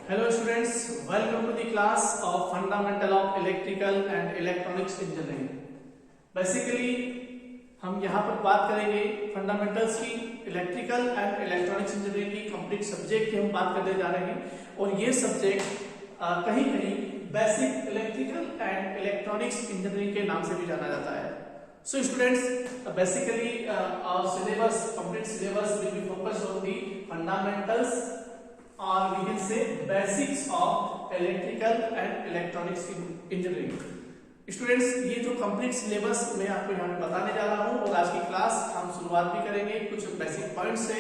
Hello students, welcome to the class of Fundamental of Electrical and Electronics Engineering. Basically हम यहाँ पर बात करेंगे फंडामेंटल्स की इलेक्ट्रिकल एंड इलेक्ट्रॉनिक्स इंजीनियरिंग की कंप्लीट सब्जेक्ट की हम बात करने जा रहे हैं और ये सब्जेक्ट कहीं कहीं basic electrical and electronics engineering के नाम से भी जाना जाता है. So students, basically our syllabus, complete syllabus will be focused on the fundamentals or we can say basics of electrical and electronics engineering. Students, ये जो कंप्लीट सिलेबस मैं आपको यहाँ पे बताने जा रहा हूँ और आज की क्लास हम शुरुआत भी करेंगे कुछ बेसिक पॉइंट से.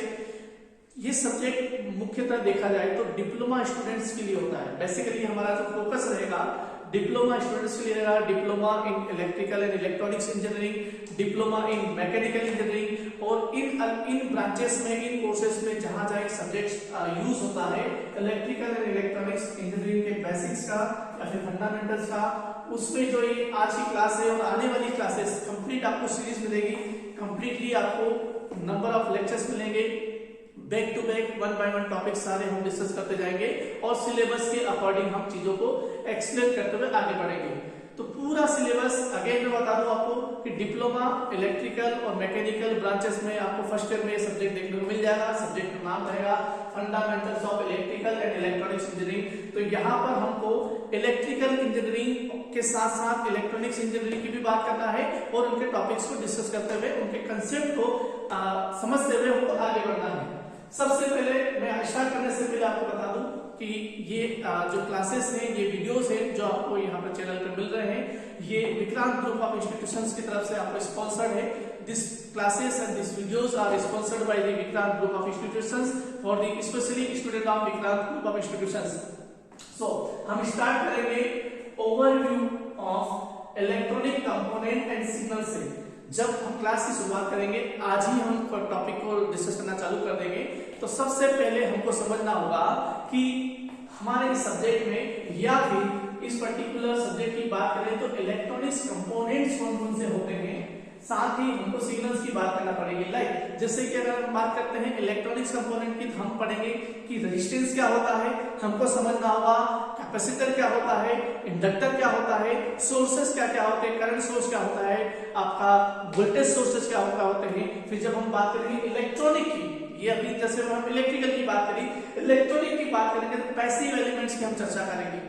ये सब्जेक्ट मुख्यतः देखा जाए तो डिप्लोमा स्टूडेंट्स के लिए होता है. बेसिकली हमारा जो फोकस रहेगा डिप्लोमा स्टूडेंट्स के लिए रहेगा diploma in electrical and electronics engineering, diploma in mechanical engineering और इन ब्रांचेस में, इन कोर्सेज में जहां जहां सब्जेक्ट यूज होता है इलेक्ट्रिकल एंड इलेक्ट्रॉनिक्स इंजीनियरिंग के बेसिक्स का या फिर फंडामेंटल्स का, उसमें जो ये आज की क्लास है और आने वाली क्लासेस कंप्लीट आपको सीरीज मिलेगी. कंप्लीटली आपको नंबर ऑफ लेक्चर्स मिलेंगे, back to back one by one topic सारे हम डिस्कस करते जाएंगे और सिलेबस के अकॉर्डिंग हम चीजों को एक्सप्लेन करते हुए आगे बढ़ेंगे. तो पूरा सिलेबस अगेन मैं बता दूं आपको कि डिप्लोमा इलेक्ट्रिकल और मैकेनिकल ब्रांचेस में आपको फर्स्ट ईयर में सब्जेक्ट देखने को मिल जाएगा. सब्जेक्ट का नाम रहेगा fundamentals of electrical and electronics engineering. तो यहाँ पर हमको इलेक्ट्रिकल इंजीनियरिंग के साथ साथ इलेक्ट्रॉनिक्स इंजीनियरिंग की भी बात करना है और उनके टॉपिक्स को डिस्कस करते हुए उनके कंसेप्ट को समझते हुए हमको आगे बढ़ना है. सबसे पहले मैं स्टार्ट करने से पहले आपको बता दूं कि ये जो क्लासेस हैं, ये वीडियोस हैं जो आपको यहाँ पर चैनल पर मिल रहे हैं, ये विक्रांत ग्रुप ऑफ इंस्टीट्यूशंस की तरफ से आपको स्पॉन्सर्ड है. This classes and this videos are sponsored by the Vikrant group of institutions for the specially student of Vikrant group of institutions. So हम स्टार्ट करेंगे overview of electronic component and signal से. जब हम क्लास की शुरुआत करेंगे, आज ही हम टॉपिक को डिस्कस करना चालू कर देंगे, तो सबसे पहले हमको समझना होगा कि हमारे इस सब्जेक्ट में या फिर इस पर्टिकुलर सब्जेक्ट की बात करें तो इलेक्ट्रॉनिक्स कंपोनेंट्स कौन कौन से होते हैं, साथ ही हमको सिग्नल्स की बात करना पड़ेगी. लाइक जैसे कि अगर हम बात करते हैं इलेक्ट्रॉनिक्स कंपोनेंट की, तो हम पढ़ेंगे कि रेजिस्टेंस क्या होता है, हमको समझना होगा कैपेसिटर क्या होता है, इंडक्टर क्या होता है, सोर्सेस क्या क्या होते हैं, करंट सोर्स क्या होता है, आपका वोल्टेज सोर्सेस क्या होते हैं. फिर जब हम बात करेंगे इलेक्ट्रॉनिक की, ये अभी जैसे हम इलेक्ट्रिकल की बात करी, इलेक्ट्रॉनिक की बात करेंगे तो पैसिव एलिमेंट्स की हम चर्चा करेंगे.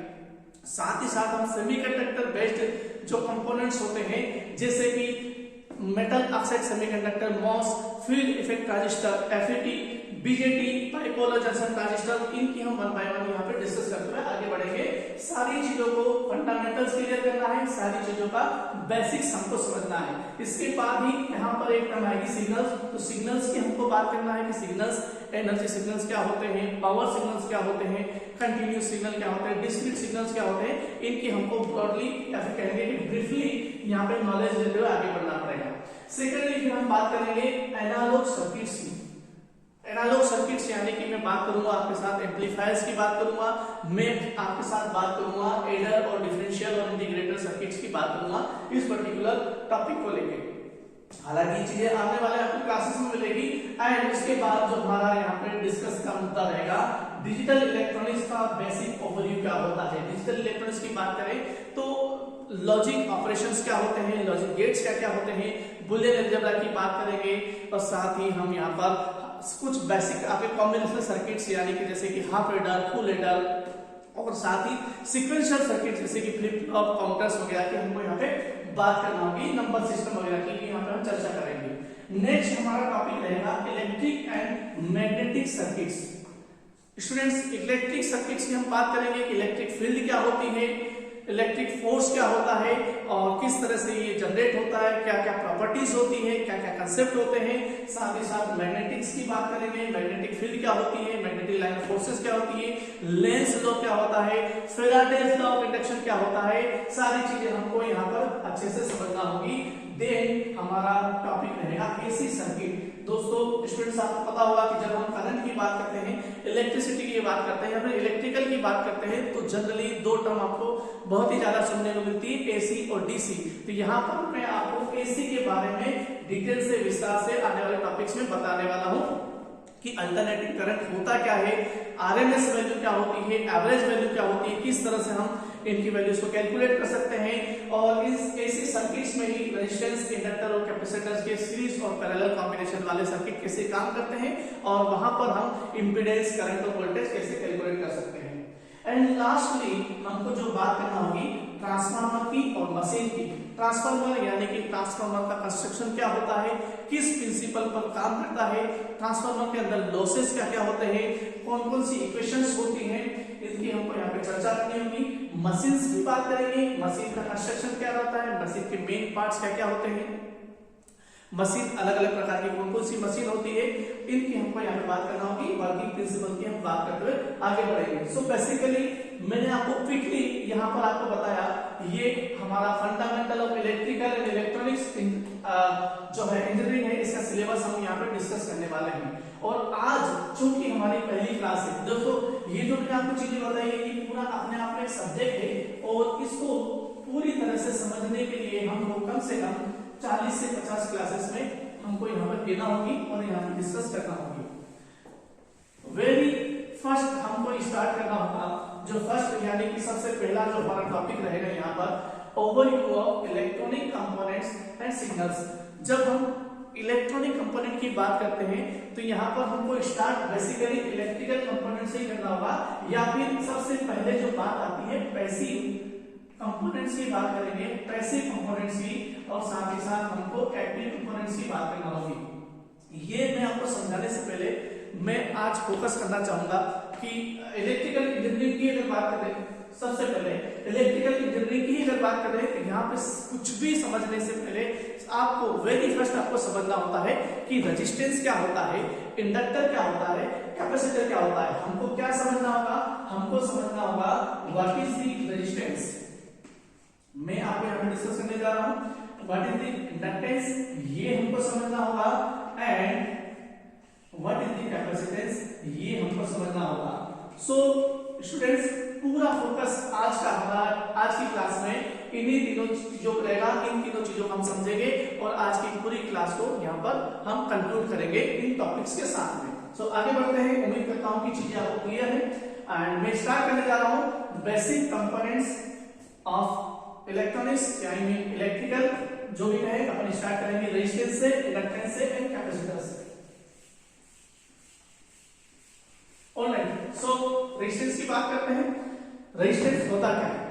साथ ही साथ हम सेमीकंडक्टर बेस्ड जो कंपोनेंट्स होते हैं जैसे कि metal oxide semiconductor, MOS, field effect transistor, FET, BJT, bipolar junction transistor, इनकी हम वन बाय वन यहाँ पे डिस्कस करते हुए आगे बढ़ेंगे. सारी चीजों को फंडामेंटल्स क्लियर करना है, सारी चीजों का बेसिक्स हमको समझना है. इसके बाद ही यहाँ पर एक टर्म आएगी सिग्नल्स. तो सिग्नल्स की हमको बात करना है कि सिग्नल्स, एनर्जी सिग्नल्स क्या होते हैं, पावर सिग्नल्स क्या होते हैं, कंटिन्यूस सिग्नल क्या होते हैं, डिस्क्रीट सिग्नल्स क्या होते हैं, इनकी हमको ब्रॉडली या फिर कहेंगे कि ब्रीफली यहाँ पे नॉलेज लेते हुए आगे बढ़ना पड़ेगा. सेकेंडली फिर हम बात करेंगे एनालॉग सर्किट्स की. एनालॉग सर्किट्स यानी कि मैं बात करूंगा आपके साथ एम्पलीफायर्स की बात करूंगा, मैं आपके साथ बात करूंगा एडर और डिफरेंशियल और इंटीग्रेटर सर्किट्स की बात करूंगा इस पर्टिकुलर टॉपिक को लेके. हालांकि चीजें आने वाले आपको क्लासेस में मिलेगी. एंड उसके बाद जो हमारा यहाँ पे डिस्कस का मुद्दा रहेगा डिजिटल इलेक्ट्रॉनिक्स का बेसिक ओवरव्यू क्या होता है. डिजिटल इलेक्ट्रॉनिक्स की बात करें तो लॉजिक ऑपरेशंस क्या होते हैं, लॉजिक गेट्स क्या क्या होते हैं, बुलियन अलजेब्रा की बात करेंगे और साथ ही हम यहाँ पर कुछ बेसिक आपके कॉम्बिनेशनल सर्किट्स यानी कि जैसे कि हाफ एडर, फुल एडर और साथ ही सीक्वेंशियल सर्किट जैसे कि फ्लिप फ्लॉप, काउंटर्स वगैरह की हमको यहाँ पे बात करना होगी, नंबर सिस्टम वगैरह की यहाँ पे हम चर्चा करेंगे. नेक्स्ट हमारा टॉपिक रहेगा electric and magnetic circuits. Students, electric circuits की हम बात करेंगे कि इलेक्ट्रिक फील्ड क्या होती है, इलेक्ट्रिक फोर्स क्या होता है और किस तरह से ये जनरेट होता है, क्या क्या प्रॉपर्टीज होती है, क्या क्या कंसेप्ट होते हैं. साथ ही साथ मैग्नेटिक्स की बात करेंगे, मैग्नेटिक फील्ड क्या होती है, मैग्नेटिक लाइन ऑफ फोर्सेस क्या होती है, लेंस लॉ क्या होता है, फैराडेज लॉ ऑफ इंडक्शन क्या होता है. सारी चीजें हमको यहाँ पर अच्छे से समझना होगी. देन हमारा टॉपिक रहेगा एसी सर्किट. दोस्तों स्टूडेंट्स, आपको पता होगा कि जब हम करंट की बात करते हैं, इलेक्ट्रिसिटी की बात करते हैं या फिर इलेक्ट्रिकल की बात करते हैं तो जनरली दो टर्म आपको बहुत ही ज्यादा सुनने को मिलती है, एसी और डीसी. तो यहाँ पर मैं आपको एसी के बारे में डिटेल से विस्तार से आने वाले टॉपिक्स में बताने वाला हूँ. कि अल्टरनेटिंग करंट होता क्या है, आरएमएस वैल्यू क्या होती है, एवरेज वैल्यू क्या होती है, किस तरह से हम इनकी वैल्यूज को कैलकुलेट कर सकते हैं। और इस ऐसे सर्किट्स में ही रेजिस्टेंस, इंडक्टर और कैपेसिटर्स के सीरीज और पैरेलल कॉम्बिनेशन वाले सर्किट कैसे काम करते हैं और वहां पर हम इंपीडेंस, करंट और वोल्टेज कैसे कैलकुलेट कर सकते हैं। एंड लास्टली हमको जो बात करना होगी ट्रांसफार्मर की और मशीन की। ट्रांसफार्मर यानी कि ट्रांसफार्मर का कंस्ट्रक्शन क्या होता है, किस प्रिंसिपल पर काम करता है, ट्रांसफार्मर के अंदर लॉसेस क्या क्या होते हैं, कौन कौन सी इक्वेशंस होती हैं, इसकी हमको यहाँ पे चर्चा करनी होगी। मशीन्स की बात करेंगे, मशीन का कंस्ट्रक्शन क्या रहता है, मशीन के मेन पार्ट्स क्या क्या होते हैं, मशीन अलग अलग प्रकार की कौन कौन सी मशीन होती है, इनकी हमको यहाँ पे बात करना होगी। वर्किंग प्रिंसिपल की हम बात करते हुए आगे बढ़ेंगे। सो बेसिकली मैंने आपको क्विकली यहाँ पर आपको बताया, ये हमारा fundamental of electrical and electronics जो है इंजीनियरिंग है, इसका सिलेबस हम यहाँ पे डिस्कस करने वाले हैं। और आज चूंकि हमारी पहली क्लास है, दोस्तों ये जो मैंने आपको चीजें बताई है ये पूरा अपने आप में एक सब्जेक्ट है और इसको पूरी तरह से समझने के लिए हमको कम से कम 40 से 50 क्लासेस में हमको यहाँ पर देना होगी और यहाँ पर डिस्कस करना होगी। वेरी फर्स्ट हमको स्टार्ट करना होगा, जो फर्स्ट यानी कि सबसे पहला जो हमारा टॉपिक रहेगा यहाँ पर overview of electronic components and signals. जब हम इलेक्ट्रॉनिक कंपोनेंट की बात करते हैं तो यहाँ पर हमको स्टार्ट बेसिकली इलेक्ट्रिकल कंपोनेंट से ही करना होगा, या फिर सबसे पहले जो बात आती है पैसिव कंपोनेंट्स की बात करेंगे, पैसिव कंपोनेंट्स की, और साथ ही साथ हमको एक्टिव कंपोनेंट्स की बात करना होगी। ये मैं आपको समझाने से पहले मैं आज फोकस करना चाहूंगा कि इलेक्ट्रिकल इंजीनियरिंग की अगर बात करें, सबसे पहले इलेक्ट्रिकल इंजीनियरिंग की अगर बात करें तो यहाँ पे कुछ भी समझने से पहले आपको वेरी फर्स्ट आपको समझना होता है कि रेजिस्टेंस क्या होता है, इंडक्टर क्या होता है, कैपेसिटर क्या होता है। हमको क्या समझना होगा, हमको समझना होगा व्हाट इज द रेजिस्टेंस। मैं आपको यहाँ पे डिस्कस करने जा रहा हूँ व्हाट इज द इंडक्टेंस, ये हमको समझना होगा, and what is the capacitance, ये हमको समझना होगा। सो स्टूडेंट्स पूरा फोकस आज का हमारा आज की क्लास में इन्हीं तीनों चीजों पर रहेगा, इन तीनों चीजों को हम समझेंगे और आज की पूरी क्लास को यहाँ पर हम कंक्लूड करेंगे इन टॉपिक्स के साथ में। सो आगे बढ़ते हैं, उम्मीद करता हूँ कि चीजें आपको क्लियर है। एंड मैं स्टार्ट करने जा रहा हूँ बेसिक कंपोनेंट्स ऑफ इलेक्ट्रॉनिक्स यानी इलेक्ट्रिकल, जो भी है अपन स्टार्ट करेंगे रेजिस्टेंस से, इंडक्टेंस से एंड कैपेसिटर से। ऑलराइट, सो रेजिस्टेंस की बात करते हैं। रेजिस्टेंस होता क्या है,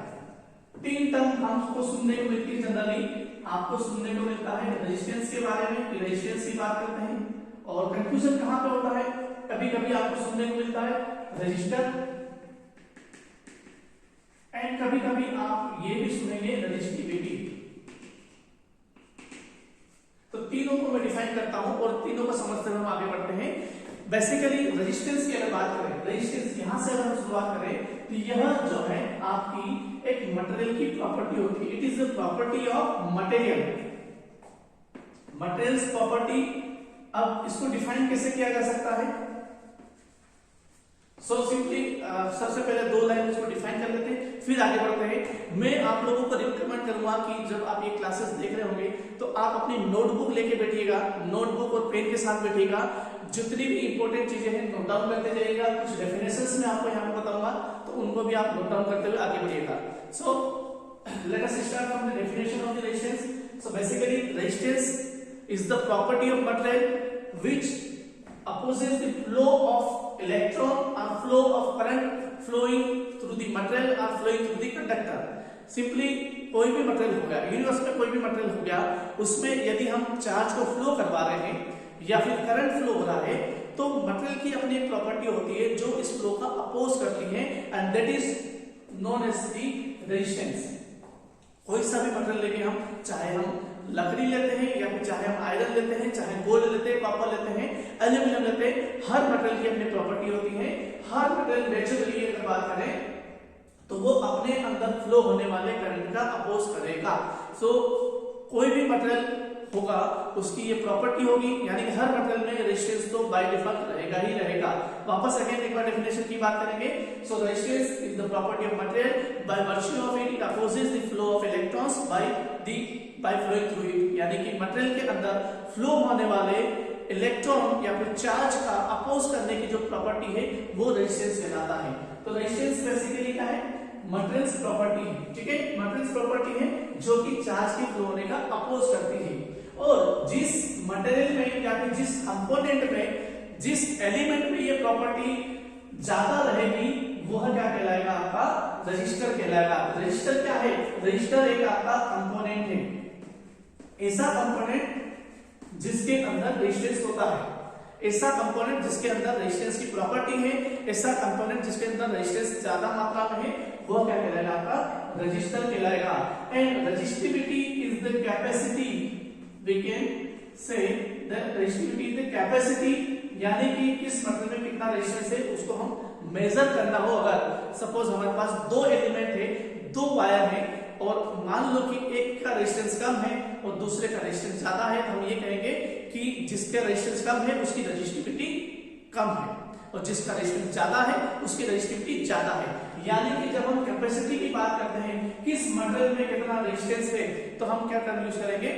तीन टर्म हमको सुनने को मिलती है जनरली, आपको सुनने को मिलता है रेजिस्टेंस के बारे में, कि रेजिस्टेंस की बात करते हैं, और कंफ्यूजन कहां पे होता है, कभी कभी आपको सुनने को मिलता है रेजिस्टर, एंड कभी कभी आप ये भी सुनेंगे रेजिस्टिविटी। तो तीनों को मैं डिफाइन करता हूं और तीनों को समझते हुए हम आगे बढ़ते हैं। बेसिकली रेजिस्टेंस की अगर बात करें, रेजिस्टेंस यहां से अगर हम शुरुआत करें तो यह जो है आपकी एक मटेरियल की प्रॉपर्टी होती है। It is the property of material, materials property. अब इसको डिफाइन कैसे किया जा सकता है, सो सिंपली सबसे पहले दो लाइन इसको डिफाइन कर लेते हैं, फिर आगे बढ़ते हैं। मैं आप लोगों को रिकमेंड करूंगा कि जब आप ये क्लासेस देख रहे होंगे तो आप अपनी नोटबुक लेके बैठिएगा, नोटबुक और पेन के साथ बैठिएगा, जितनी भी इंपॉर्टेंट चीजें हैं नोट डाउन करते जाइएगा। कुछ डेफिनेशंस में आपको यहाँ पे बताऊंगा तो उनको भी आप नोट डाउन करते हुए आगे बढ़िएगा। So let us start from the definition of the resistance. So basically resistance is the property of material which opposes the flow of electron or flow of current flowing through the material or flowing through the conductor। Simply कोई भी material हो गया, universe में कोई भी material हो गया, उसमें यदि हम चार्ज को फ्लो करवा रहे हैं या फिर करंट फ्लो हो रहा है तो मटेरियल की अपनी एक प्रॉपर्टी होती है जो इस फ्लो का अपोज करती है, and that is known as the resistance. कोई सा भी मटेरियल लेके हम, चाहे हम लकड़ी लेते हैं या फिर चाहे हम आयरन लेते हैं, चाहे गोल्ड लेते हैं, कॉपर लेते हैं, एल्यूमिनियम लेते हैं, हर मटेरियल की अपनी प्रॉपर्टी होती है। हर मटेरियल नेचुरली अगर बात करें तो वो अपने अंदर फ्लो होने वाले करंट का अपोज करेगा। सो कोई भी मटेरियल होगा उसकी ये प्रॉपर्टी होगी, यानी कि हर मटेरियल में रेजिस्टेंस तो बाय डिफॉल्ट रहेगा ही रहेगा। वापस अगेन एक बार डेफिनेशन की बात करेंगे। So resistance is the property of material by virtue of it opposes the flow of electrons by flowing through it, यानी कि मटेरियल के अंदर फ्लो होने वाले इलेक्ट्रॉन या फिर चार्ज का अपोज करने की जो प्रॉपर्टी है वो रेजिस्टेंस कहलाता है। तो रेजिस्टेंस बेसिकली क्या है, मटेरियल्स प्रॉपर्टी है, ठीक है, मटेरियल्स प्रॉपर्टी है जो कि चार्ज के फ्लो होने का अपोज करती है। और जिस मटेरियल में या फिर जिस कंपोनेंट में, जिस एलिमेंट में ये प्रॉपर्टी ज्यादा रहेगी वह क्या कहलाएगा, आपका रजिस्टर कहलाएगा। रजिस्टर क्या है, रजिस्टर एक आपका कंपोनेंट है, ऐसा कंपोनेंट जिसके अंदर रेजिस्टेंस होता है, ऐसा कंपोनेंट जिसके अंदर रेजिस्टेंस की प्रॉपर्टी है, ऐसा कंपोनेंट जिसके अंदर रेजिस्टेंस ज्यादा मात्रा में है, वो क्या कहलाएगा, आपका रजिस्टर कहलाएगा। And resistivity is the capacity, we can say the resistivity is the capacity, यानी कि किस मटेरियल में कितना रेजिस्टेंस है उसको हम मेजर करना हो। अगर सपोज हमारे पास दो एलिमेंट है, दो वायर है, और मान लो कि एक का रेजिस्टेंस कम है और दूसरे का रेजिस्टेंस ज्यादा है, तो हम ये कहेंगे कि जिसका रेजिस्टेंस कम है उसकी रजिस्टिविटी कम है, और जिसका रेजिस्टेंस ज्यादा है उसकी रजिस्टिविटी ज्यादा है। यानी कि जब हम कैपेसिटी की बात करते हैं, किस मटेरियल में कितना रेजिस्टेंस है, तो हम क्या टर्म यूज करेंगे,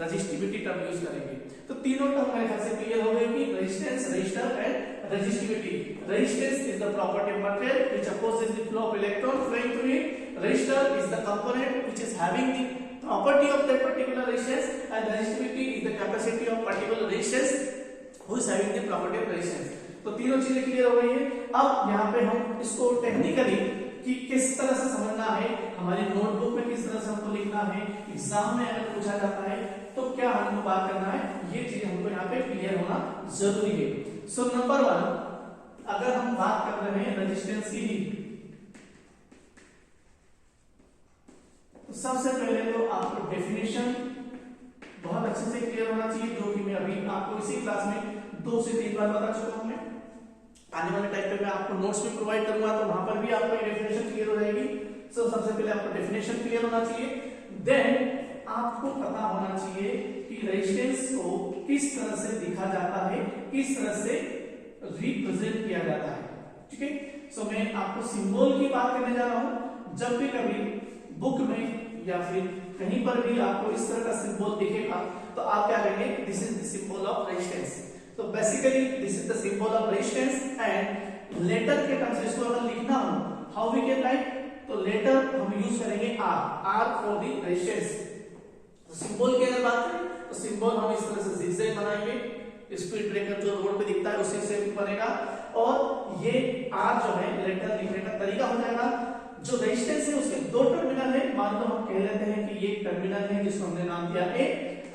रजिस्टिविटी टर्म यूज करेंगे। तो तीनों टर्म मेरे ख्याल से क्लियर हो गए कि resistance, register and resistivity. Resistance is the property of material which opposes the flow of electron flowing through it. Resistor is the component which is having the property of that particular resistance, and resistivity is the capacity of particular resistance who is having the property of resistance. तो तीनों चीजें clear हो गई है। अब यहाँ पे हम इसको टेक्निकली कि किस तरह से समझना है, हमारी नोटबुक में किस तरह से हमको लिखना है, एग्जाम में अगर पूछा जाता है तो क्या हमको बात करना है, ये चीज हमको यहाँ पे क्लियर होना जरूरी है। सो नंबर 1, अगर हम बात कर रहे हैं रेजिस्टेंस की ही, तो सबसे पहले तो आपको डेफिनेशन बहुत अच्छे से क्लियर होना चाहिए, जो कि मैं अभी आपको इसी क्लास में 2 से 3 बार बता चुका हूं। मैं आने वाले टाइम पे मैं आपको नोट्स भी प्रोवाइड करूंगा, तो वहां पर भी आपको डेफिनेशन क्लियर हो जाएगी। सो सबसे पहले आपको डेफिनेशन क्लियर होना चाहिए, देन आपको पता होना चाहिए कि रेजिस्टेंस को किस तरह से लिखा जाता है, किस तरह से रिप्रेजेंट किया जाता है, ठीक है। सो मैं आपको सिंबल की बात करने जा रहा हूं। जब भी कभी बुक में या फिर कहीं पर भी आपको इस तरह का सिंबल दिखेगा तो आप क्या कहेंगे, this is the symbol of resistance. तो basically this is the symbol of resistance, and letter के टर्म्स इसको अगर लिखना हो, हाउ वी कैन राइट, तो लेटर हम यूज करेंगे आर फॉर द रेजिस्टेंस। तो सिंबल की अगर बात करें तो सिंबल हम इस तरह से जिगजैग बनाएंगे, स्पीड ब्रेकर जो रोड पे दिखता है उसी से बनेगा, और ये आर जो है लेटर लिखने का तरीका हो जाएगा। जो रेजिस्टेंस है उसके 2 टर्मिनल है, मान लो हम कह लेते हैं कि ये टर्मिनल है जिसको हमने नाम दिया A,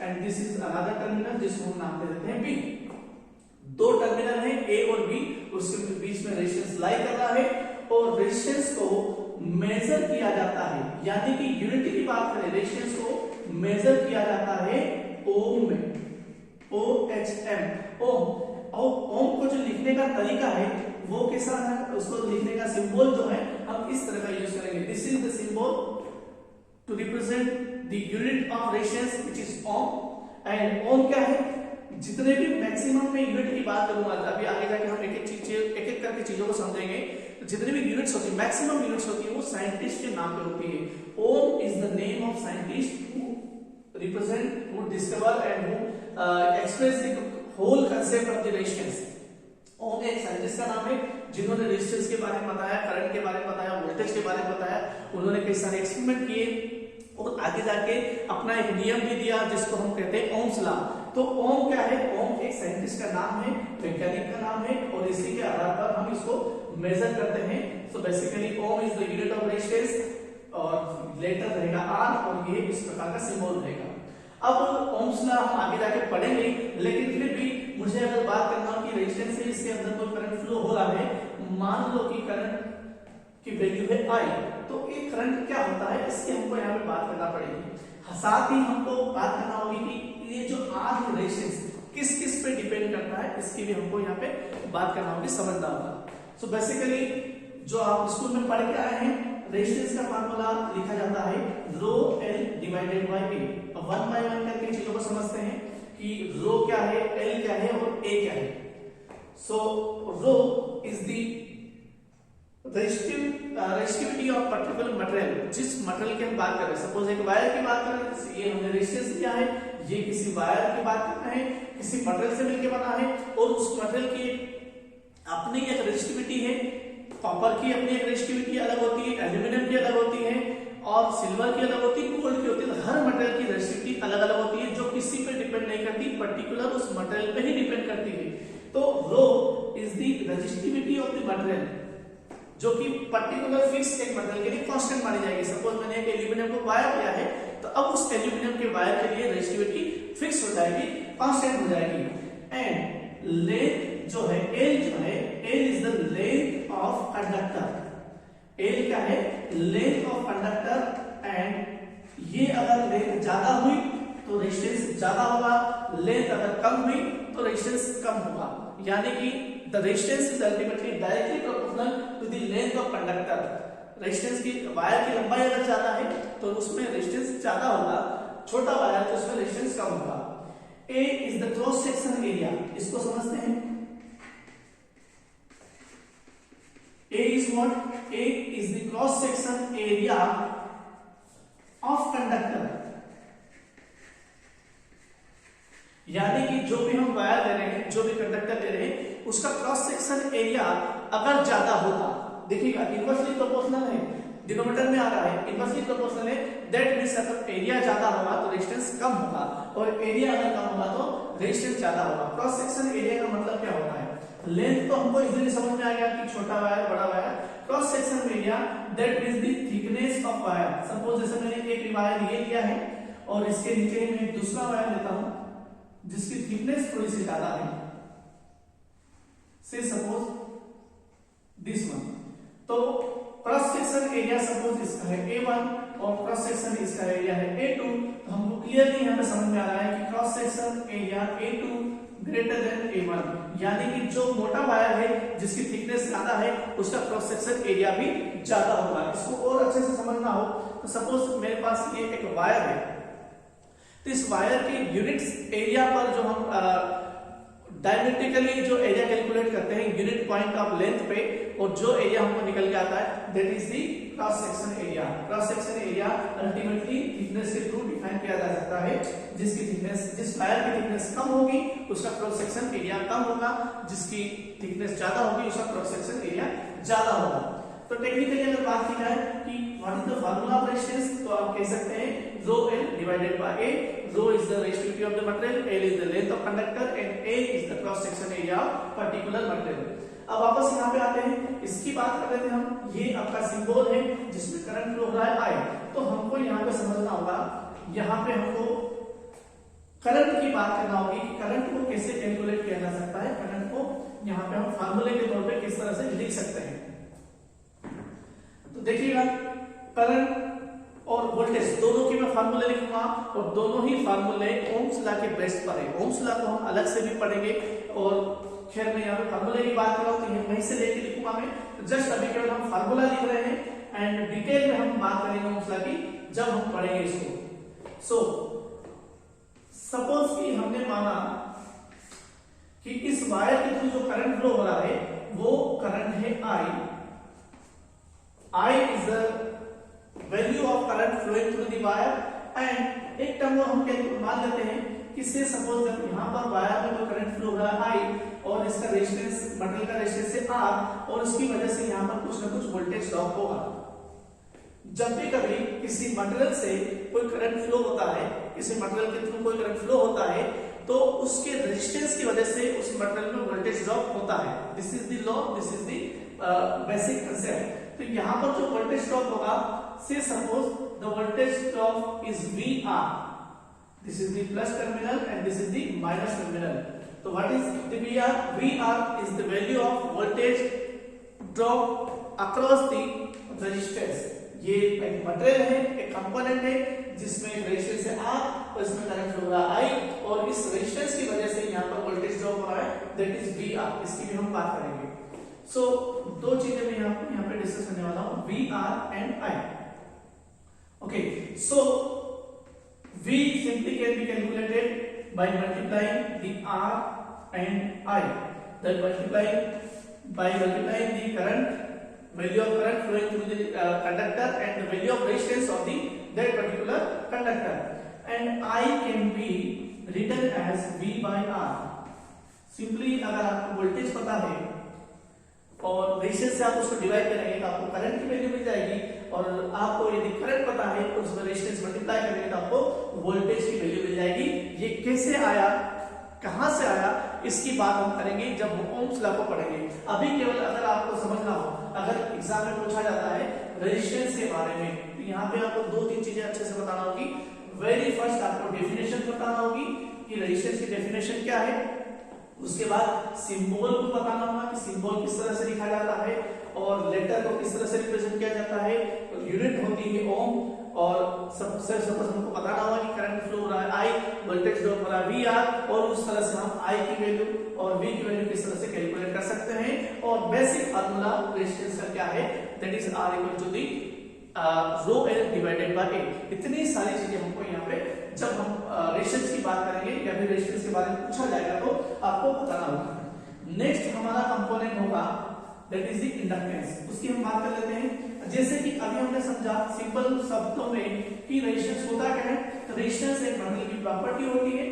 and this is another terminal जिसको हम नाम दे देते हैं बी। 2 टर्मिनल है ए और बी, उसके बीच में रेजिस्टेंस लाई कर रहा है, और रेजिस्टेंस को मेजर किया जाता है, यानी कि यूनिट की बात करें, रेजिस्टेंस को मेजर किया जाता है ओम में, OHM, ओम। और ओम को जो लिखने का तरीका है वो कैसा है, उसको लिखने का सिंबल जो है हम इस तरह का यूज करेंगे, this is the symbol to represent the unit of resistance which is ohm. And ohm क्या है, जितने भी मैक्सिमम में यूनिट की बात करूंगा, अभी आगे जाके हम एक-एक करके चीजों को समझेंगे, तो जितने भी यूनिट्स होती है, मैक्सिमम यूनिट्स होती है, वो साइंटिस्ट के नाम पे होती है। Ohm is the name of scientist who represent, who discover and who express the whole concept of the resistance. Ohm एक साइंटिस्ट का नाम है जिन्होंने रेजिस्टेंस के बारे में बताया, करंट के बारे में बताया, वोल्टेज के बारे में बताया, उन्होंने कई सारे एक्सपेरिमेंट किए और आगे जाके अपना एक नियम भी दिया जिसको हम कहते हैं ओम्स लॉ। तो ओम क्या है, ओम एक साइंटिस्ट का नाम है, वैज्ञानिक का नाम है, और इसी के आधार पर हम इसको मेजर करते हैं। So basically ohm is the unit of resistance, और लेटर रहेगा आर, और ये इस प्रकार का सिंबल रहेगा। अब ओम्स लॉ हम आगे जाके पढ़ेंगे, लेकिन फिर भी मुझे अगर बात करना हो कि रेजिस्टेंस है, इसके अंदर कोई करंट फ्लो हो रहा है, मान लो कि करंट की वैल्यू है आई, तो ये करंट क्या होता है इसकी हमको यहाँ पे बात करना पड़ेगी। साथ ही हमको बात करना होगी कि ये जो आर है रेजिस्टेंस किस किस पे डिपेंड करता है, इसकी भी हमको यहाँ पे बात करना होगी, समझना होगा। सो बेसिकली जो आप स्कूल में पढ़ के आए हैं, रेजिस्टेंस का फार्मूला लिखा जाता है रो एल डिवाइडेड बाय ए। अब 1 बाय 1 करके चीजों को समझते हैं कि रो क्या है, एल क्या है और ए क्या है। So rho is the resistivity of particular material, जिस मटेरियल की हम बात कर रहे हैं, सपोज एक वायर की बात कर रहे हैं, ये हमने रेजिस्टेंस लिया है, ये किसी वायर की बात कर रहे हैं, किसी मटेरियल से मिलकर बना है और उस मटेरियल की अपनी एक रेजिस्टिविटी है, कॉपर की अपनी एक रेजिस्टिविटी अलग होती है, एल्यूमिनियम की अलग होती है और सिल्वर की अलग होती है, गोल्ड की होती है। हर मटेरियल की रेजिस्टिविटी अलग अलग होती है जो किसी पे डिपेंड नहीं करती, पर्टिकुलर उस मटेरियल पे ही डिपेंड करती है। तो rho is the resistivity of the material जो कि पर्टिकुलर फिक्स एक मटेरियल के लिए कांस्टेंट मानी जाएगी। सपोज मैंने एक एल्यूमिनियम को वायर लिया है तो अब उस एल्यूमिनियम के वायर के लिए रेजिस्टिविटी फिक्स हो जाएगी, कांस्टेंट हो जाएगी। एंड लेंथ जो है L is the length of conductor. L क्या है? Length of conductor. एंड ये अगर लेंथ ज्यादा हुई तो रेजिस्टेंस ज्यादा होगा, लेंथ अगर कम हुई तो रेजिस्टेंस कम होगा। यानी कि the resistance is ultimately directly proportional to the length of conductor. Resistance की वायर की लंबाई अगर ज्यादा है तो उसमें रेजिस्टेंस ज्यादा होगा, छोटा वायर तो उसमें रेजिस्टेंस कम होगा। A is the cross section area, इसको समझते हैं। A is what? A is the cross section area of conductor। यानी कि जो भी हम वायर ले रहे हैं, जो भी कंडक्टर ले रहे हैं, उसका क्रॉस सेक्शन एरिया अगर ज्यादा होगा, देखिएगा इनवर्सली प्रोपोर्शनल है, डिनोमिनेटर में आ रहा है, इनवर्सली प्रोपोर्शनल है, दैट मींस अगर एरिया ज्यादा होगा तो रेजिस्टेंस कम होगा और एरिया अगर कम होगा तो रेजिस्टेंस ज्यादा होगा। क्रॉस सेक्शन एरिया का मतलब क्या होता है? लेंथ तो हमको इजीली समझ में आ गया कि छोटा वायर बड़ा wire. Cross section area that means the thickness of wire. Suppose जैसे मैंने एक वायर ये लिया है और इसके नीचे मैं दूसरा वायर लेता हूं जिसकी थिकनेस थोड़ी सी ज्यादा है, से सपोज दिस वन। तो क्रॉस सेक्शन एरिया सपोज इसका है A1 और क्रॉस सेक्शन इसका एरिया है A2। तो हमको क्लियरली यहां पे समझ में आ रहा है कि cross section area A2 greater than A1, यानी कि जो मोटा वायर है जिसकी थिकनेस ज्यादा है उसका क्रॉस सेक्शन एरिया भी ज्यादा होगा। इसको और अच्छे से समझना हो तो सपोज मेरे पास ये एक वायर है, तो इस वायर के यूनिट्स एरिया पर जो हम डायमेट्रिकली जो एरिया कैलकुलेट करते हैं यूनिट पॉइंट ऑफ लेंथ पे, और जो एरिया हमको निकल के आता है that is the cross section area. Cross section area ultimately thickness के थ्रू डिफाइन किया जा सकता है। जिसकी थिकनेस, जिस वायर की थिकनेस कम होगी उसका क्रॉस सेक्शन एरिया कम होगा, जिसकी थिकनेस ज्यादा होगी उसका क्रॉस सेक्शन एरिया ज्यादा होगा। तो टेक्निकली अगर बात की जाए कि what is the formula of resistance, तो आप कह सकते हैं rho L divided by A। rho is the resistivity of the material, L is the length of conductor and A is the cross section area of particular material। अब वापस यहाँ पे आते हैं, इसकी बात कर रहे थे हम, ये आपका सिंबल है जिसमें करंट फ्लो हो रहा है I। तो हमको यहाँ पे समझना होगा, यहाँ पे हमको करंट की बात करना होगी कि करंट को कैसे कैलकुलेट किया जा सकता है। करंट को यहाँ पे हम फार्मूले के तौर पे किस तरह से लिख सकते हैं। तो देखिएगा करंट और वोल्टेज दोनों के मैं फार्मूले लिखूंगा और दोनों ही फार्मूले ओम्स लॉ के बेस पर है। ओम्स लॉ को हम अलग से भी पढ़ेंगे और खैर मैं यहाँ पे फार्मूले की बात कर रहा हूँ तो ये वहीं से लेके लिखूंगा मैं। तो जस्ट अभी केवल हम फार्मूला लिख रहे हैं एंड डिटेल में हम बात करेंगे ओम्स लॉ की जब हम पढ़ेंगे इसको। सो सपोज कि हमने माना कि इस वायर के थ्रू जो करंट फ्लो हो रहा है वो करंट है I is the value of current flowing through the wire। And एक टर्म हम मान लेते हैं कि से सपोज जब यहाँ पर वायर में कोई करंट फ्लो हो रहा है I और इसका रेजिस्टेंस, मटेरियल का रेजिस्टेंस है R और उसकी वजह से यहाँ पर कुछ ना कुछ वोल्टेज ड्रॉप होगा। जब भी कभी किसी मटेरियल से कोई करंट फ्लो होता है, किसी मटेरियल के थ्रू कोई करंट फ्लो होता है तो उसके रेजिस्टेंस की वजह से उस मटेरियल में वोल्टेज ड्रॉप होता है। This is the law, this is the basic concept. तो यहाँ पर जो वोल्टेज ड्रॉप होगा, say suppose the voltage drop is VR, this is the plus terminal and this is the minus terminal. तो what is the VR? VR is the value of voltage drop across the resistance. ये एक material है, एक component है जिसमें resistance है R और इसमें करंट फ्लो हो रहा है I और इस रेजिस्टेंस की वजह से यहाँ पर वोल्टेज ड्रॉप हो रहा है, दैट इज VR। इसकी भी हम बात करेंगे। सो दो चीजें मैं यहाँ पे डिस्कस करने वाला हूँ, VR and I। Okay, so V simply can be calculated by multiplying the R and I, then multiplying the current, value of current flowing through the conductor and the value of resistance of the that particular conductor, and I can be written as V by R। Simply अगर आपको voltage पता है और ratio से आप उसको divide करेंगे तो आपको करंट की वैल्यू मिल जाएगी, और आपको यदि करंट पता है तो उसमें रेजिस्टेंस मल्टीप्लाई करेंगे तो आपको वोल्टेज की वैल्यू मिल जाएगी। ये कैसे आया, कहां से आया, इसकी बात हम करेंगे जब हम ओम्स लॉ को पढ़ेंगे। अभी केवल अगर आपको समझना हो, अगर एग्जाम में पूछा जाता है रेजिस्टेंस के बारे में, तो यहाँ पे आपको दो तीन चीजें अच्छे से बताना होगी। वेरी फर्स्ट आपको डेफिनेशन बताना होगी कि रेजिस्टेंस की डेफिनेशन क्या है। उसके बाद सिंबल को बताना होगा कि सिंबल किस तरह से लिखा जाता है और लेटर को किस तरह से रिप्रेजेंट किया जाता है। तो यूनिट होती है ओम, और सबसे सपोज हमको बताना होगा कि करंट फ्लो हो रहा है आई, वोल्टेज ड्रॉप हो रहा है वी आर, और उस तरह से हम आई की वैल्यू और वी की वैल्यू किस तरह से कैलकुलेट कर सकते हैं। और बेसिक फार्मूला रेजिस्टेंस का क्या है, that is R equal to the rho L divided by A. इतनी सारी चीजें हमको यहाँ पे जब हम रेजिस्टेंस की बात करेंगे या फिर रेजिस्टेंस के बारे में पूछा जाएगा तो आपको बताना होगा। नेक्स्ट हमारा कंपोनेंट होगा दैट इज द इंडक्टेंस, उसकी हम बात कर लेते हैं। जैसे कि अभी हमने समझा सिंपल शब्दों में कि रेजिस्टेंस होता क्या है, तो रेजिस्टेंस एक मेटल की प्रॉपर्टी होती है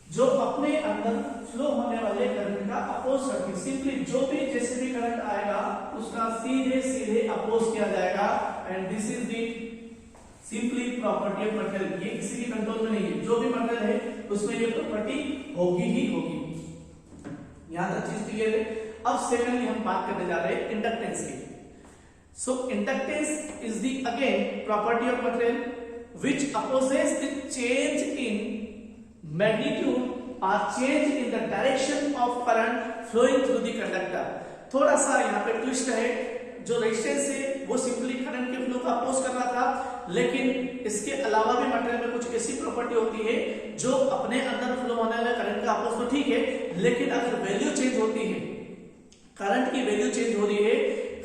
जो अपने अंदर फ्लो होने वाले करंट का अपोज करती है। सिंपली जो भी जैसे भी करंट आएगा उसका सीधे सीधे अपोज किया जाएगा, and this is the simply property of material. ये किसी के कंट्रोल में नहीं है, जो भी मटेरियल है उसमें ये प्रॉपर्टी होगी ही होगी। यहां तक चीज क्लियर है। अब सेकंडली हम बात करने जा रहे हैं इंडक्टेंस की। So inductance is the again property of material which opposes the change in magnitude or change in the direction of current flowing through the conductor। थोड़ा सा यहाँ पे ट्विस्ट है, जो रेजिस्टेंस है वो सिंपली करंट के फ्लो को अपोज कर रहा था, लेकिन इसके अलावा भी मटेरियल में कुछ ऐसी प्रॉपर्टी होती है जो अपने अंदर फ्लो होने वाले करंट का अपोज तो ठीक है, लेकिन अगर वैल्यू चेंज होती है, करंट की वैल्यू चेंज हो रही है,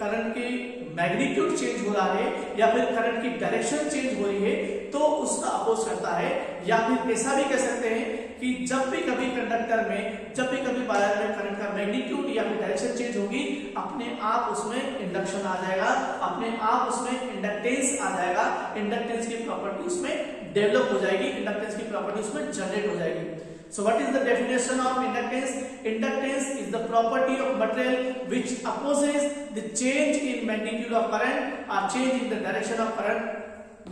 करंट की मैग्नीट्यूड चेंज हो रहा है या फिर करंट की डायरेक्शन चेंज हो रही है, तो उसका अपोज करता है। या फिर ऐसा भी कह सकते हैं कि जब भी कभी कंडक्टर में, जब भी कभी वायर में करंट का मैग्नीट्यूड या फिर डायरेक्शन चेंज होगी, अपने आप उसमें इंडक्शन आ जाएगा, अपने आप उसमें इंडक्टेंस आ जाएगा, इंडक्टेंस की प्रॉपर्टी उसमें डेवलप हो जाएगी, इंडक्टेंस की प्रॉपर्टी उसमें जनरेट हो जाएगी। So what is the definition of inductance? Inductance is the property of material which opposes the change in magnitude of current or change in the direction of current,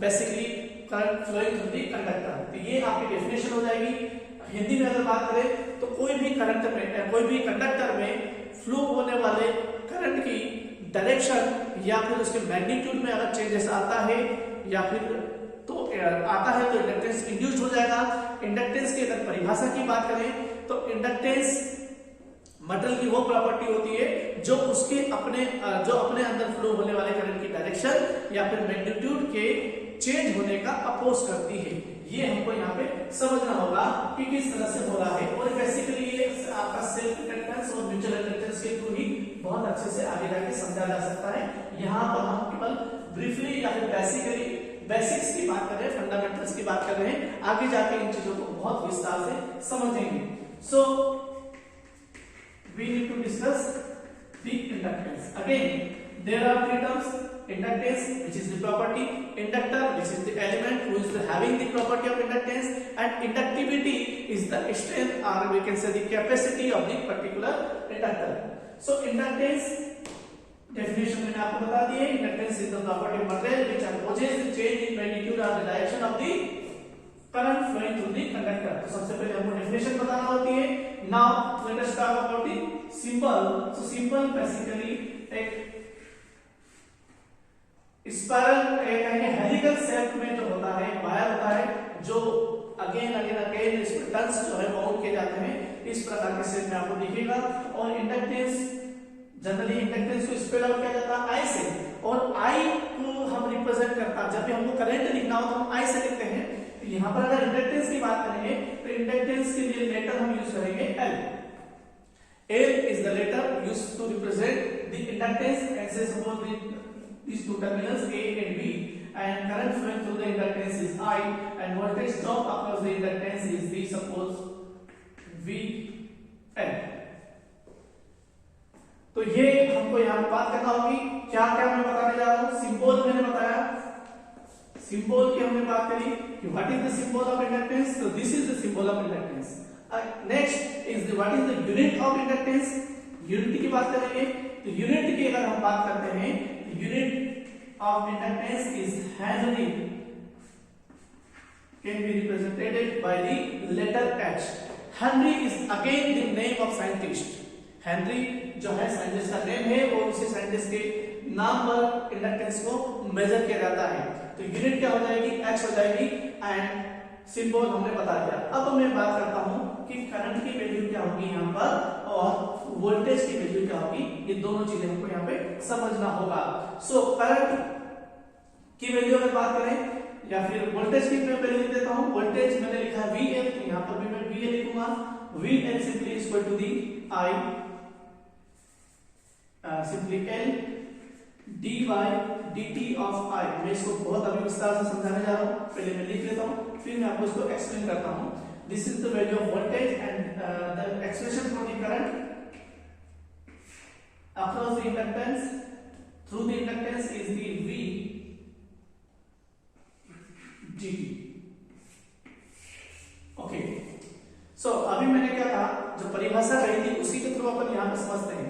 basically current flowing through the conductor। तो ये आपकी definition हो जाएगी। हिंदी में अगर बात करें तो कोई भी करंट में, कोई भी कंडक्टर में फ्लो होने वाले करंट की डायरेक्शन या फिर उसके मैग्नीट्यूड में अगर चेंजेस आता है या फिर तो आता है तो इंडक्टेंस इंड्यूस्ड हो जाएगा। इंडक्टेंस की अगर परिभाषा की बात करें तो इंडक्टेंस मटेरियल की वो प्रॉपर्टी होती है जो उसके अपने अंदर फ्लो होने वाले करंट की डायरेक्शन या फिर मैग्नीट्यूड के चेंज होने का अपोज करती है। ये हमको यहाँ पे समझना होगा कि किस तरह से हो रहा है, और बेसिकली ये आपका सेल्फ इंडक्टेंस और म्यूचुअल इंडक्टेंस के थ्रू ही बहुत अच्छे से आगे जाके समझा जा सकता है। यहाँ पर हम केवल ब्रीफली या फिर बेसिक्स की बात कर रहे हैं, फंडामेंटल्स की बात कर रहे हैं, आगे जाके इन चीजों को बहुत विस्तार से समझेंगे। So we need to discuss the inductance. Again there are three terms: inductance, which is the property; inductor, which is the element who is having the property of inductance; and inductivity is the strength, or we can say the capacity of the particular inductor. So inductance definition मैंने आपको बता दी है। inductance is the property of material which opposes the change in magnitude or the direction of the current flowing through the conductor। तो सबसे पहले हमको definition बताना होती है। Now let us talk about the symbol। So symbol basically एक spiral कहेंगे helical shape में जो होता है वायर होता है, जो अगेन इस पर टर्न्स जो है बाउंड किए जाते हैं, इस प्रकार के शेप में आपको दिखेगा। और इंडक्टेंस जनरली इंडक्टेंस को स्पेल आउट किया जाता है आई से, और आई को हम रिप्रेजेंट करता है, जब भी हमको करंट लिखना हो तो हम आई से लिखते हैं। तो यहाँ पर अगर इंडक्टेंस की बात करेंगे तो इंडक्टेंस के लिए लेटर हम यूज करेंगे L. L is the letter used to represent the inductance, and say suppose these two terminals A and B, and current flowing through the inductance is I, and voltage drop across the inductance is V, suppose VN। तो ये हमको यहाँ बात करना होगी। क्या क्या मैं बताने जा रहा हूँ, सिंबल मैंने बताया, सिंबल की हमने बात करी कि what is the symbol of inductance, तो this is the symbol of inductance. Next is what is the unit of inductance, unit की बात करेंगे। तो यूनिट की अगर हम बात करते हैं, unit of inductance is Henry, can be represented by the letter H. Henry is again the name of scientist. Henry जो है साइंटिस्ट का नेम है और उसी साइंटिस्ट के नाम पर इंडक्टेंस को मेजर किया जाता है। तो यूनिट क्या हो जाएगी, H हो जाएगी, एंड सिंबल हमने बता दिया। अब मैं बात करता हूं कि करंट की वैल्यू क्या होगी यहाँ पर और वोल्टेज की वैल्यू क्या होगी। ये दोनों चीजें हमको यहाँ पे समझना होगा। सो करंट की वैल्यू अगर बात करें या फिर वोल्टेज की मैं पहले लिख देता हूं। वोल्टेज मैंने लिखा है VL, तो यहां पर भी मैं VL लिखूंगा। VL simply is equal to the I simply L d by dt of I। मैं इसको बहुत अभी विस्तार से समझाने जा रहा हूं, पहले मैं लिख लेता हूं फिर मैं आपको इसको एक्सप्लेन करता हूं। This is the value of voltage and the expression for the current across the inductance through the inductance is the V okay. So अभी मैंने क्या कहा, जो परिभाषा कही थी उसी के थ्रू अपन यहाँ पे समझते हैं,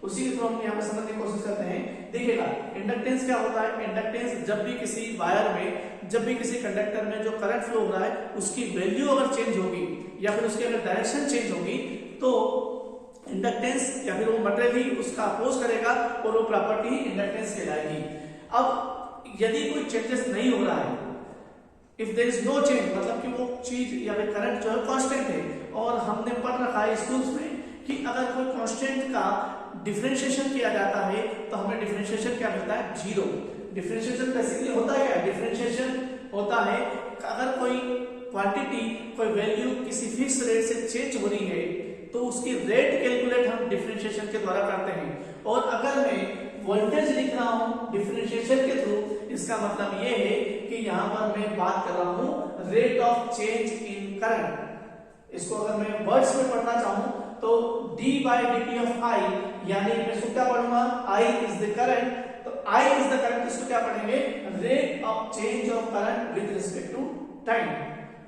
उसी के थ्रू हम यहाँ पे समझने की कोशिश करते हैं। देखिएगा इंडक्टेंस क्या होता है। इंडक्टेंस जब भी किसी वायर में, जब भी किसी कंडक्टर में जो करंट फ्लो हो रहा है उसकी वैल्यू अगर चेंज होगी या फिर उसकी अगर डायरेक्शन चेंज होगी तो इंडक्टेंस या फिर वो मटेरियल ही उसका अपोज करेगा और वो प्रॉपर्टी ही इंडक्टेंस कहलाएगी। अब यदि कोई चेंजेस नहीं हो रहा है, if there is no change, मतलब कि वो चीज या फिर करंट जो है कांस्टेंट है, और हमने पढ़ रखा है स्कूल्स में कि अगर कोई कांस्टेंट का डिफरेंशिएशन किया जाता है तो हमें डिफरेंशिएशन क्या मिलता है, जीरो। डिफरेंशिएशन बेसिकली होता है क्या, डिफरेंशिएशन होता है अगर कोई क्वांटिटी, कोई वैल्यू किसी फिक्स रेट से चेंज हो रही है तो उसकी रेट कैलकुलेट हम डिफरेंशिएशन के द्वारा करते हैं। और अगर मैं वोल्टेज लिख रहा हूं डिफरेंशिएशन के थ्रू, इसका मतलब ये है कि यहां पर मैं बात कर रहा हूं rate of change in current. इसको अगर मैं वर्ड्स में पढ़ना चाहूं तो d by dt of I, यानी मैं इसको क्या पढ़ूंगा, I इज द करंट, तो I इज द करंट, इसको क्या पढ़ेंगे, rate of change of current with respect to time.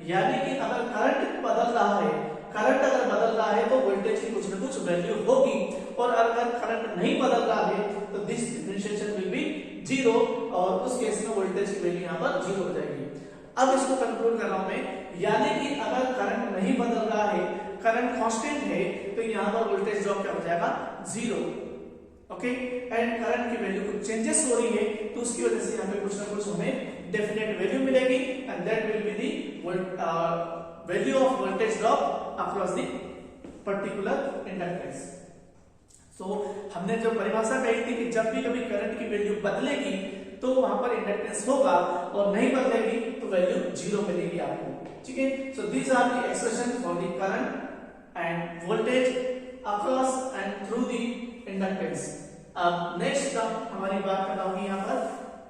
यानी कि अगर करंट बदल रहा है, करंट अगर बदल रहा है तो वोल्टेज की कुछ ना कुछ वैल्यू होगी, और अगर करंट नहीं बदल रहा है तो this differentiation will be zero, और उस केस में वोल्टेज की वैल्यू यहाँ पर जीरो हो जाएगी। अब इसको कंक्लूड कर रहा हूं मैं, यानी कि अगर करंट नहीं बदल रहा है, करंट कांस्टेंट है, तो यहाँ पर वोल्टेज ड्रॉप क्या हो जाएगा, जीरो। ओके, एंड करंट की वैल्यू कुछ चेंजेस हो रही है तो उसकी वजह से यहाँ पे कुछ ना कुछ हमें डेफिनेट वैल्यू मिलेगी, and that will be the value of voltage drop across the particular inductance. तो हमने जो परिभाषा कही थी कि जब भी कभी करंट की वैल्यू बदलेगी तो वहां पर इंडक्टेंस होगा, और नहीं बदलेगी तो वैल्यू जीरो मिलेगी आपको। ठीक है, so these are the expression for the current and voltage across and through the inductance. अब नेक्स्ट हमारी बात करना होगी यहाँ पर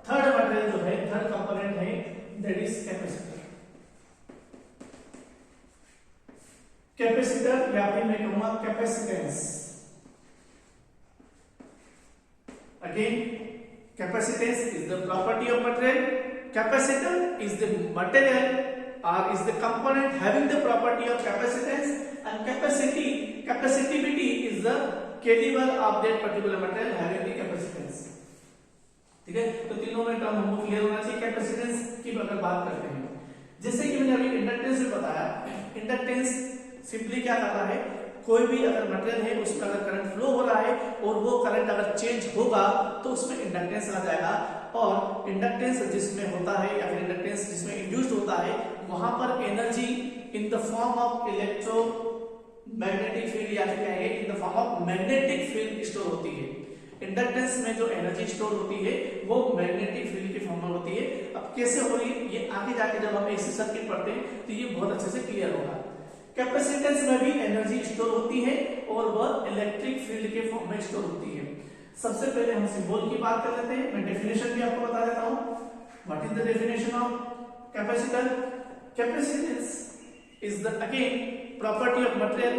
थर्ड मटेरियल जो है, थर्ड कंपोनेंट है, दैट इज कैपेसिटर। कैपेसिटर या फिर मैं कहूंगा capacitance. Again, capacitance is the property of material. Capacitor is the material or is the component having the property of capacitance, and capacitivity is the caliber of that particular material having the capacitance. ठीक है, तो तीनों में term हमको clear होना चाहिए। Capacitance की अगर बात करते हैं, जैसे कि मैंने अभी इंडक्टेंस में बताया, इंडक्टेंस सिंपली क्या करता है, कोई भी अगर मटेरियल है उसमें अगर करंट फ्लो हो रहा है और वो करंट अगर चेंज होगा तो उसमें इंडक्टेंस आ जाएगा, और इंडक्टेंस जिसमें होता है या फिर इंडक्टेंस जिसमें इंड्यूस्ड होता है वहां पर energy in the form of electro magnetic field या फिर कहेंगे in the form of magnetic field store होती है। इंडक्टेंस में जो एनर्जी स्टोर होती है वो मैग्नेटिक फील्ड की फॉर्म में होती है। अब कैसे हो रही है ये आगे जाके जब हम एसी सर्किट पढ़ते हैं तो ये बहुत अच्छे से क्लियर होगा। कैपेसिटेंस में भी एनर्जी स्टोर होती है और वह इलेक्ट्रिक फील्ड के फॉर्म में स्टोर होती है। सबसे पहले हम सिंबल की बात कर लेते हैं, मैं डेफिनेशन भी आपको बता देता हूं। What is the definition of capacitor? Capacitance is the again property of material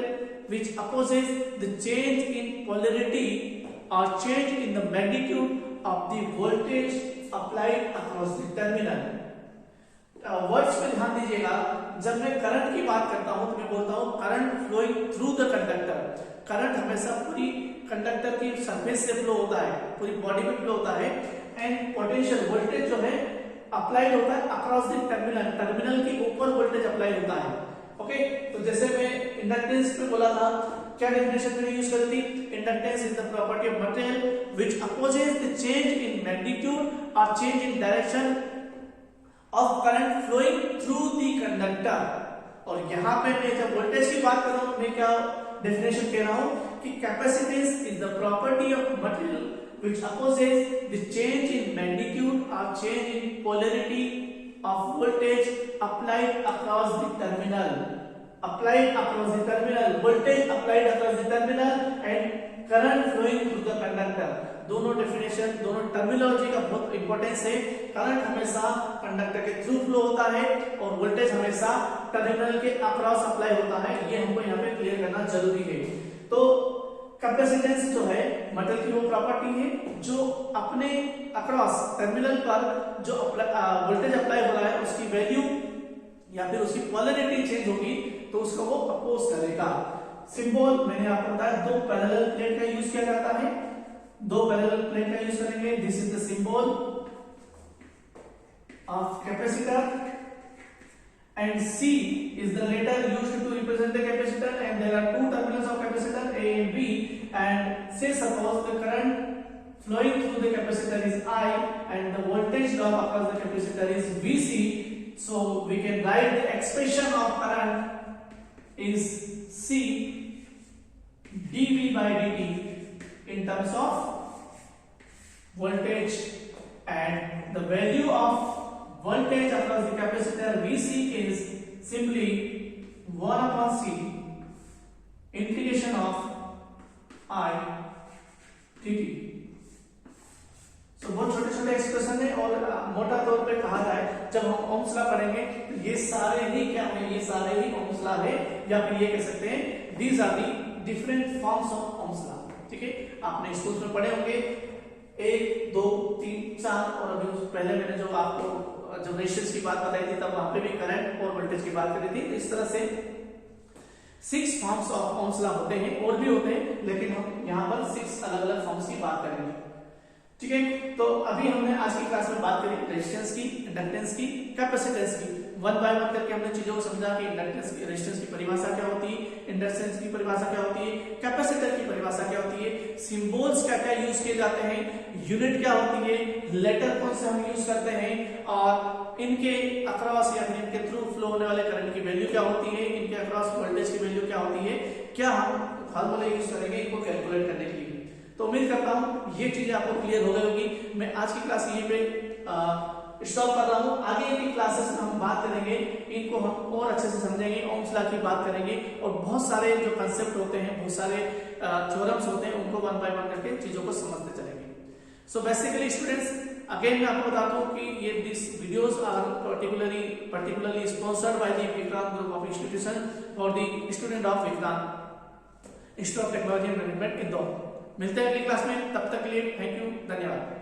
which opposes the change in polarity और change in the magnitude of the voltage applied across the terminal. Words पे ध्यान दीजिएगा। जब मैं current की बात करता हूं तो मैं बोलता हूं current flowing through the conductor. Current हमेशा पूरी कंडक्टर की सरफेस से फ्लो होता है, पूरी बॉडी में फ्लो होता है। एंड पोटेंशियल वोल्टेज जो है अप्लाइड होता है अक्रॉस द टर्मिनल, टर्मिनल के ऊपर वोल्टेज अप्लाई होता है। ओके, तो जैसे मैं इंडक्टेंस पे बोला था, क्या डेफिनेशन मैंने यूज करी थी? Inductance is the property of material which opposes the change in magnitude और change in direction of current flowing through the conductor. और यहां पे मैं जब वोल्टेज की बात कर रहा हूं, मैं क्या डेफिनेशन कह रहा हूं कि capacitance is the property of material which opposes the change in magnitude or change in polarity of voltage applied across the terminal. Applied across the terminal, voltage applied across the terminal and current flowing through the conductor. दोनों definition, दोनों terminology का बहुत importance है। Current हमेशा conductor के through flow होता है और वोल्टेज हमेशा टर्मिनल के अक्रॉस अप्लाई होता है। ये हमको यहाँ पे क्लियर करना जरूरी है। तो कैपेसिटेंस जो है मटेरियल की वो प्रॉपर्टी है जो अपने अक्रॉस टर्मिनल पर जो वोल्टेज अप्लाई हो रहा है उसकी वैल्यू या फिर उसकी पोलैरिटी चेंज होगी तो उसको वो अपोज करेगा। सिंबल मैंने आपको बताया, दो पैरेलल प्लेट का यूज किया जाता है, दो पैरेलल प्लेट का यूज करेंगे। This is the symbol of capacitor and C is the letter used to represent the capacitor, and there are two terminals of capacitor A and B, and say suppose the current flowing through the capacitor is I and the voltage drop across the capacitor is VC. So we can write the expression of current is C dV by dt in terms of voltage, and the value of voltage across the capacitor VC is simply 1 upon C integration of I dt. So बहुत छोटे छोटे expression है और मोटा तौर पे कहा जाए जब हम ओम्स लॉ पढ़ेंगे तो ये सारे ही क्या है, ये सारे ही ओम्स लॉ है, या फिर ये कह सकते हैं these are the different forms of Ohm's law. ठीक है, आपने स्कूल में पढ़े होंगे 1 2 3 4, और अभी पहले मैंने जो आपको जब रेजिस्टेंस की बात बताई थी तब वहां पे भी करंट और वोल्टेज की बात करी थी। तो इस तरह से 6 फॉर्म्स ऑफ ओम्स लॉ होते हैं, और भी होते हैं, लेकिन हम यहाँ पर 6 अलग अलग फॉर्म्स की बात करेंगे। ठीक है, तो अभी हमने आज की क्लास में बात करी रेजिस्टेंस की, इंडक्टेंस की, कैपेसिटेंस की। वन बाय वन करके हमने चीजों को समझा कि इंडक्टेंस की, रेजिस्टेंस की परिभाषा क्या होती है, इंडक्टेंस की परिभाषा क्या होती है, कैपेसिटर की परिभाषा क्या होती है, सिंबल्स क्या क्या यूज किए जाते हैं, यूनिट क्या होती है, लेटर कौन से हम यूज करते हैं, और इनके अक्रॉस या फिर इनके थ्रू फ्लो होने वाले करंट की वैल्यू क्या होती है, इनके अक्रॉस वोल्टेज की वैल्यू क्या होती है, क्या हम फार्मूला यूज करेंगे इनको कैलकुलेट करने के लिए। तो उम्मीद करता हूं ये चीजें आपको क्लियर हो गई होगी। मैं आज की क्लास यहीं पे स्टॉप कर रहा हूं। आगे की क्लासेस में हम बात करेंगे, इनको हम और अच्छे से समझेंगे, ओम्स लॉ की बात करेंगे, और बहुत सारे जो कंसेप्ट होते हैं, बहुत सारे थ्योरम्स होते हैं, उनको वन बाय वन करके चीजों को समझते चलेंगे। सो बेसिकली स्टूडेंट्स, अगेन मैं आपको बताता हूं कि ये this videos are particularly sponsored by the Vikrant Group of Institution for the student of Vikrant Institute of Technology and Management Indore. मिलते हैं अगली क्लास में, तब तक के लिए थैंक यू, धन्यवाद।